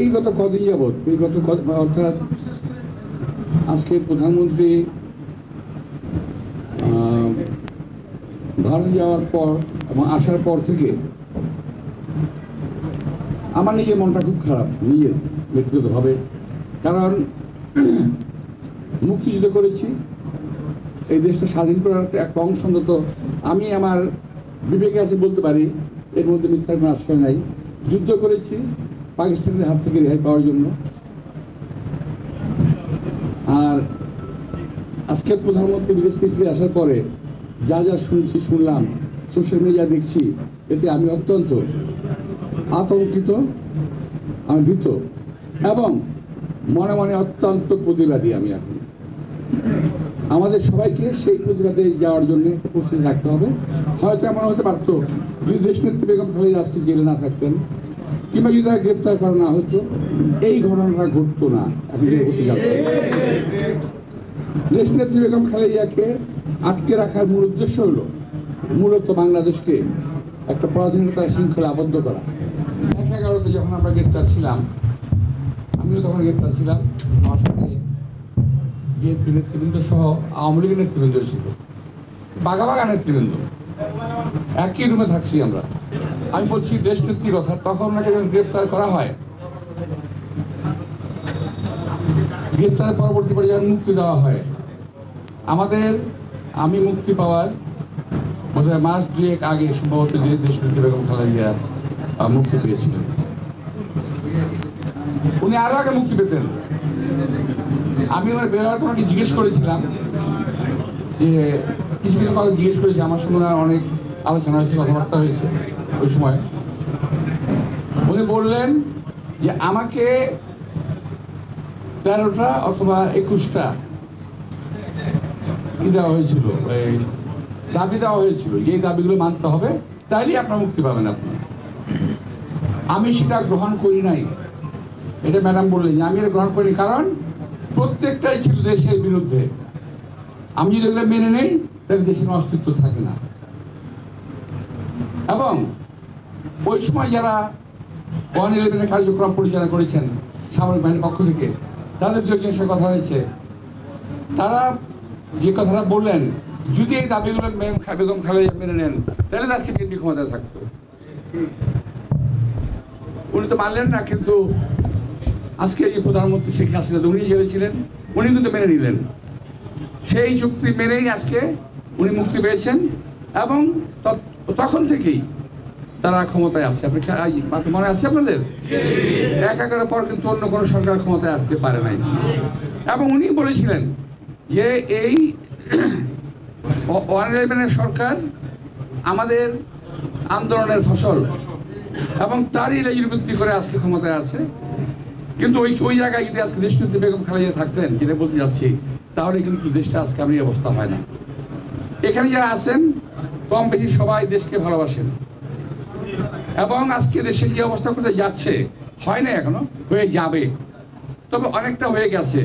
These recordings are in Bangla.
এই গত কদিন যাবৎ অর্থাৎ আজকে প্রধানমন্ত্রী ভারত যাওয়ার পর এবং আসার পর থেকে আমার নিজের মনটা খুব খারাপ, নিজের ব্যক্তিগতভাবে। কারণ মুক্তিযুদ্ধ করেছি, এই দেশটা স্বাধীন করার একটা অংশ অন্তত আমি আমার বিবেকে আছে বলতে পারি, এর মধ্যে মিথ্যার কোনো আশ্রয় নাই। যুদ্ধ করেছি পাকিস্তানের হাত থেকে রেহাই পাওয়ার জন্য। আর আজকের প্রধানমন্ত্রী বিদেশ থেকে আসার পরে যা যা শুনলাম, সোশ্যাল মিডিয়া দেখছি, এতে আমি অত্যন্ত আতঙ্কিত, আমি ভীত এবং মনে মনে অত্যন্ত প্রতিবাদী। আমি এখন আমাদের সবাইকে সেই প্রতিবাদে যাওয়ার জন্য একটা প্রস্তুতি রাখতে হবে। হয়তো এমন হতে পারতো যদি দেশনেত্রী বেগম খালেদা আজকে জেলে না থাকতেন, কিংবা যদি তারা গ্রেফতার করা না হতো, এই ঘটনাটা ঘটতো না। এখন যে ঘটতে যাচ্ছে, দেশনেত্রী বেগম খালেদাকে আটকে রাখার মূল উদ্দেশ্য হলো মূলত বাংলাদেশকে একটা পরাধীনতার শৃঙ্খলা আবদ্ধ করা। 11-তে যখন আমরা গ্রেফতার ছিলাম, আমিও তখন গ্রেফতার ছিলাম, আমার সাথে বিএনপি নেতৃবৃন্দ সহ আওয়ামী লীগের নেতৃবৃন্দ ছিল, বাঘা নেতৃবৃন্দ, একই রুমে থাকছি আমরা। আমি বলছি দেশনেত্রী কথা, তখন ওনাকে যখন গ্রেফতার করা হয়, গ্রেফতারের পরবর্তী পরে যখন মুক্তি দেওয়া হয়, আমি মুক্তি পাওয়ার বোধহয় মাস 2 আগে সম্ভবত দেশনেত্রী বেগম খালেদা মুক্তি পেয়েছিলেন। উনি আরো আগে মুক্তি পেতেন। আমি ওনার বেলায় তোমাকে জিজ্ঞেস করেছিলাম যে কিছু কথা জিজ্ঞেস করেছি, আমার সঙ্গে অনেক আলোচনা হয়েছে, কথাবার্তা হয়েছে। ওই সময় উনি বললেন যে আমাকে 13টা অথবা 21টা দেওয়া হয়েছিল, দাবি দেওয়া হয়েছিল, যে দাবিগুলো মানতে হবে, তাইলেই আপনার মুক্তি পাবেন আপনি। আমি সেটা গ্রহণ করি নাই। এটা ম্যাডাম বললেন যে আমি এটা গ্রহণ করিনি, কারণ প্রত্যেকটাই ছিল দেশের বিরুদ্ধে। আমি যদি এগুলো মেনে নেই তাহলে দেশের অস্তিত্ব থাকে না। এবং ওই সময় যারা 111 কার্যক্রম পরিচালনা করেছেন সামরিক বাহিনীর পক্ষ থেকে, তাদের দুজনের সাথে কথা হয়েছে। তারা যে কথাটা বললেন, যদি এই দাবিগুলো বেগম খালেদা মেনে নেন তাহলে তার বিএনপি ক্ষমতায় থাকতো। উনি তো মানলেন না, কিন্তু আজকে এই প্রধানমন্ত্রী শেখ হাসিনা উনি জেলে ছিলেন, উনি কিন্তু মেনে নিলেন। সেই চুক্তি মেনেই আজকে উনি মুক্তি পেয়েছেন এবং তখন থেকেই তারা ক্ষমতায় আসছে। আপনি মনে আছে আপনাদের? 11 পর কিন্তু অন্য কোনো সরকার ক্ষমতায় আসতে পারে নাই। এবং উনি বলেছিলেন যে এই 111 সরকার আমাদের আন্দোলনের ফসল এবং তারই লেজুরবৃত্তি করে আজকে ক্ষমতায় আছে। কিন্তু ওই জায়গায় যদি আজকে দেশনেত্রী বেগম খালেদা থাকতেন, যেটা বলতে যাচ্ছি, তাহলে কিন্তু দেশটা আজকে আমি অবস্থা হয় না। এখানে যারা আছেন কম বেশি সবাই দেশকে ভালোবাসেন এবং আজকে দেশে যে অবস্থা করতে যাচ্ছে, হয় না এখনো, হয়ে যাবে, তবে অনেকটা হয়ে গেছে।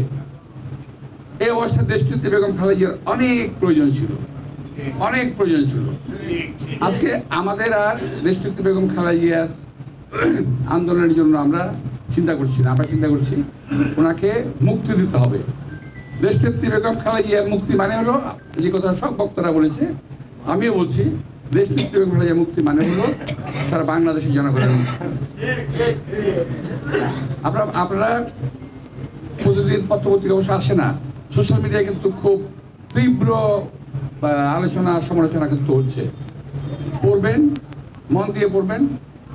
এই অবস্থায় দেশনেত্রী বেগম খালেদার অনেক প্রয়োজন ছিল, অনেক প্রয়োজন ছিল। আজকে আমাদের আর দেশনেত্রী বেগম খালেদার আন্দোলনের জন্য আমরা চিন্তা করছি না, আমরা চিন্তা করছি ওনাকে মুক্তি দিতে হবে। দেশনেত্রী বেগম খালেদার মুক্তি মানে হলো, যে কথা সব বক্তারা বলেছে, আমিও বলছি, দেশনেত্রী বেগম খালেদার মুক্তি মানে হলো সারা বাংলাদেশের জনগণের মুক্তি। আপনারা প্রতিদিন পত্রপত্রিকা অবশ্য আসে না, সোশ্যাল মিডিয়ায় কিন্তু খুব তীব্র আলোচনা সমালোচনা কিন্তু হচ্ছে। পড়বেন, মন দিয়ে পড়বেন,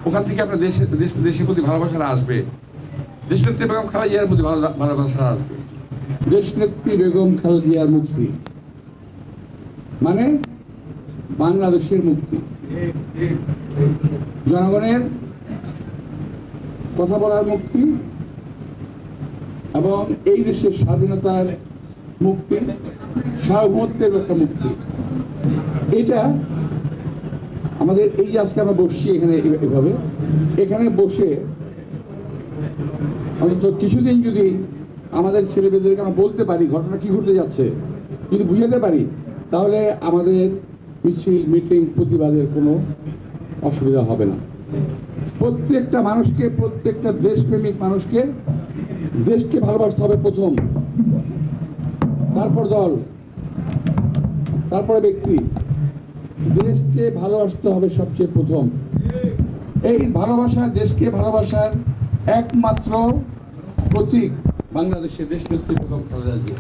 ওখান থেকে আপনার দেশের প্রতি ভালোবাসাটা আসবে, দেশনেত্রী বেগম খালেদার প্রতি ভালোবাসাটা আসবে। দেশনেত্রী বেগম খালেদার মুক্তি মানে বাংলাদেশের মুক্তি, জনগণের কথা বলার মুক্তি এবং এই দেশের স্বাধীনতার মুক্তি, সার্বভৌমত্বের একটা মুক্তি। এটা আমাদের এই যে আজকে আমরা বসছি এখানে, এভাবে এখানে বসে অন্তত কিছুদিন যদি আমাদের ছেলেমেয়েদেরকে আমরা বলতে পারি ঘটনা কি ঘটতে যাচ্ছে, যদি বুঝাতে পারি, তাহলে আমাদের মিছিল, মিটিং, প্রতিবাদের কোনো অসুবিধা হবে না। প্রত্যেকটা মানুষকে, প্রত্যেকটা দেশপ্রেমিক মানুষকে দেশকে ভালোবাসতে হবে প্রথম, তারপর দল, তারপরে ব্যক্তি। দেশকে ভালোবাসতে হবে সবচেয়ে প্রথম। এই ভালোবাসা, দেশকে ভালোবাসার একমাত্র প্রতীক বাংলাদেশের দেশনেত্রী বেগম খালেদা জিয়া।